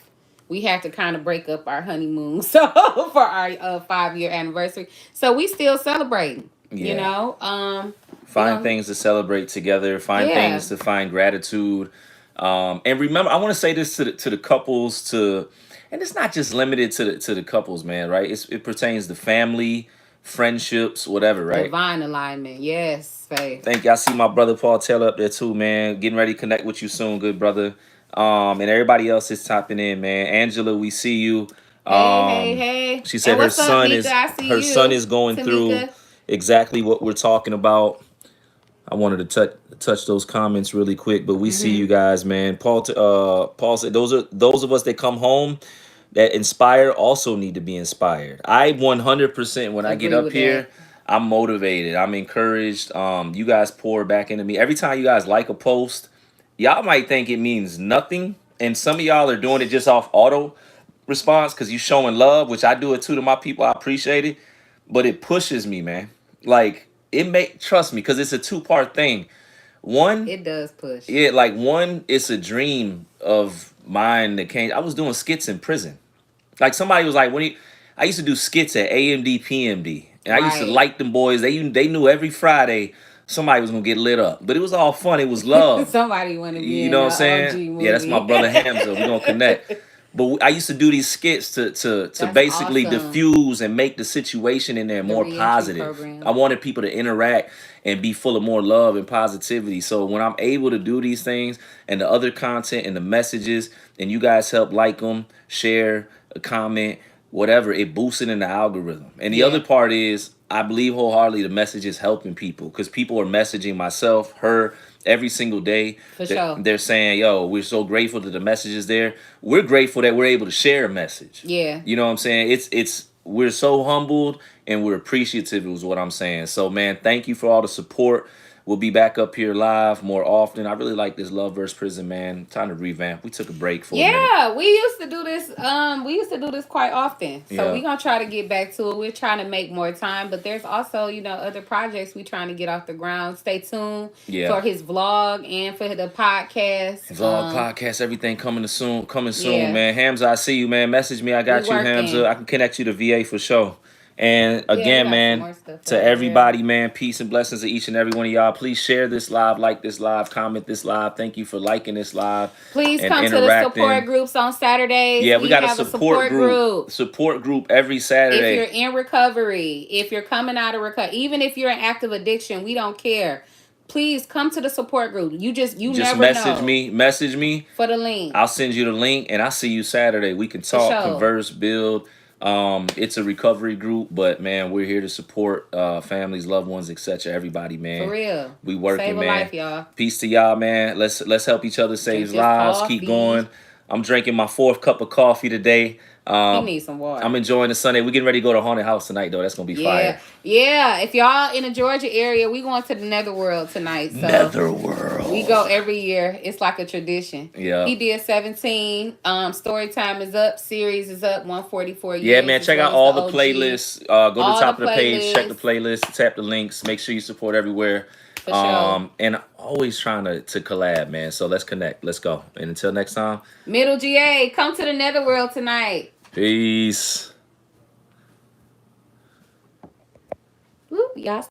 [SPEAKER 2] We have to kind of break up our honeymoon so for our 5-year anniversary. So we still celebrating.
[SPEAKER 1] Yeah.
[SPEAKER 2] We
[SPEAKER 1] Find
[SPEAKER 2] gonna-
[SPEAKER 1] things to celebrate together. Find
[SPEAKER 2] Yeah.
[SPEAKER 1] things to find gratitude. And remember, I want to say this to the couples, and it's not just limited to the couples, man. Right? It pertains to family, friendships, whatever. Right?
[SPEAKER 2] Divine alignment. Yes, Faith.
[SPEAKER 1] Thank you. I see my brother Paul Taylor up there too, man. Getting ready to connect with you soon, good brother. And everybody else is tapping in, man. Angela, we see you.
[SPEAKER 2] Hey.
[SPEAKER 1] She said
[SPEAKER 2] And
[SPEAKER 1] her
[SPEAKER 2] what's up,
[SPEAKER 1] son
[SPEAKER 2] Mika?
[SPEAKER 1] is
[SPEAKER 2] I see
[SPEAKER 1] her
[SPEAKER 2] you.
[SPEAKER 1] son is going through
[SPEAKER 2] Tamika.
[SPEAKER 1] exactly what we're talking about. I wanted to touch those comments really quick, but we see you guys, man. Paul said those of us that come home that inspire also need to be inspired. I 100% when I get
[SPEAKER 2] Agree
[SPEAKER 1] up
[SPEAKER 2] with
[SPEAKER 1] here,
[SPEAKER 2] that.
[SPEAKER 1] I'm motivated. I'm encouraged. You guys pour back into me. Every time you guys like a post, y'all might think it means nothing, and some of y'all are doing it just off auto response because you showing love, which I do it too to my people. I appreciate it, but it pushes me, man. Like trust me, because it's a two-part thing. One,
[SPEAKER 2] It does push.
[SPEAKER 1] yeah, like one, it's a dream of mine that came. I was doing skits in prison. Like somebody was like, I used to do skits at AMD, PMD, and I used to
[SPEAKER 2] Right.
[SPEAKER 1] like them boys. They knew every Friday somebody was gonna get lit up, but it was all fun. It was love.
[SPEAKER 2] Somebody want to be
[SPEAKER 1] You
[SPEAKER 2] in
[SPEAKER 1] know
[SPEAKER 2] the
[SPEAKER 1] what I'm saying?
[SPEAKER 2] OG movie.
[SPEAKER 1] Yeah, that's my brother Hamza. We're gonna connect. But I used to do these skits to
[SPEAKER 2] That's
[SPEAKER 1] basically
[SPEAKER 2] awesome.
[SPEAKER 1] diffuse and make the situation in there more
[SPEAKER 2] reentry
[SPEAKER 1] positive.
[SPEAKER 2] program.
[SPEAKER 1] I wanted people to interact and be full of more love and positivity. So when I'm able to do these things and the other content and the messages, and you guys help like them, share, comment, whatever, it boosts it in the algorithm. And the
[SPEAKER 2] Yeah.
[SPEAKER 1] other part is I believe wholeheartedly the message is helping people because people are messaging myself, her, every single day.
[SPEAKER 2] For sure.
[SPEAKER 1] They're saying, yo, we're so grateful that the message is there. We're grateful that we're able to share a message.
[SPEAKER 2] Yeah.
[SPEAKER 1] You know what I'm saying? It's we're so humbled and we're appreciative is what I'm saying. So man, thank you for all the support. We'll be back up here live more often. I really like this Love vs. Prison, man. Time to revamp. We took a break for a minute.
[SPEAKER 2] Yeah, we used to do this. We used to do this quite often. So
[SPEAKER 1] Yeah.
[SPEAKER 2] we're gonna try to get back to it. We're trying to make more time, but there's also, other projects we trying to get off the ground. Stay tuned
[SPEAKER 1] Yeah.
[SPEAKER 2] for his vlog and for the podcast.
[SPEAKER 1] Vlog, podcast, everything coming soon,
[SPEAKER 2] Yeah.
[SPEAKER 1] man. Hamza, I see you, man. Message me. I got
[SPEAKER 2] We
[SPEAKER 1] you,
[SPEAKER 2] working.
[SPEAKER 1] Hamza. I can connect you to VA for sure. And
[SPEAKER 2] we
[SPEAKER 1] again,
[SPEAKER 2] got some
[SPEAKER 1] man,
[SPEAKER 2] more stuff
[SPEAKER 1] to
[SPEAKER 2] over there.
[SPEAKER 1] everybody, man, peace and blessings to each and every one of y'all. Please share this live, like this live, comment this live. Thank you for liking this live.
[SPEAKER 2] Please
[SPEAKER 1] and
[SPEAKER 2] come to the
[SPEAKER 1] interacting.
[SPEAKER 2] support groups on Saturdays.
[SPEAKER 1] Yeah, we got a
[SPEAKER 2] have
[SPEAKER 1] support group. Support group every Saturday.
[SPEAKER 2] If you're in recovery, if you're coming out of recovery, even if you're in active addiction, we don't care. Please come to the support group. You
[SPEAKER 1] Just
[SPEAKER 2] never
[SPEAKER 1] message me.
[SPEAKER 2] for the link.
[SPEAKER 1] I'll send you the link and I'll see you Saturday. We can talk,
[SPEAKER 2] sure.
[SPEAKER 1] converse, build. It's a recovery group, but man, we're here to support families, loved ones, etc. Everybody, man.
[SPEAKER 2] For real.
[SPEAKER 1] We working,
[SPEAKER 2] Save a
[SPEAKER 1] man.
[SPEAKER 2] life, y'all.
[SPEAKER 1] Peace to y'all, man. Let's help each other save
[SPEAKER 2] Drink your
[SPEAKER 1] lives.
[SPEAKER 2] coffee.
[SPEAKER 1] Keep going. I'm drinking my 4th cup of coffee today.
[SPEAKER 2] He needs some water.
[SPEAKER 1] I'm enjoying the Sunday. We're getting ready to go to Haunted House tonight, though. That's gonna be fire.
[SPEAKER 2] Yeah. If y'all in the Georgia area, we going to the Netherworld tonight. So
[SPEAKER 1] Netherworld.
[SPEAKER 2] we go every year. It's like a tradition.
[SPEAKER 1] Yeah.
[SPEAKER 2] He did 17. Story time is up. Series is up. 144 years.
[SPEAKER 1] Yeah, man. Check out all the
[SPEAKER 2] OG.
[SPEAKER 1] playlists. Go to the
[SPEAKER 2] All
[SPEAKER 1] top
[SPEAKER 2] the
[SPEAKER 1] of the page. Check the
[SPEAKER 2] playlists.
[SPEAKER 1] playlist. Tap the links. Make sure you support everywhere.
[SPEAKER 2] For sure.
[SPEAKER 1] And always trying to collab, man. So let's connect. Let's go. And until next time.
[SPEAKER 2] Middle GA, come to the Netherworld tonight.
[SPEAKER 1] Peace.
[SPEAKER 2] Woo, y'all.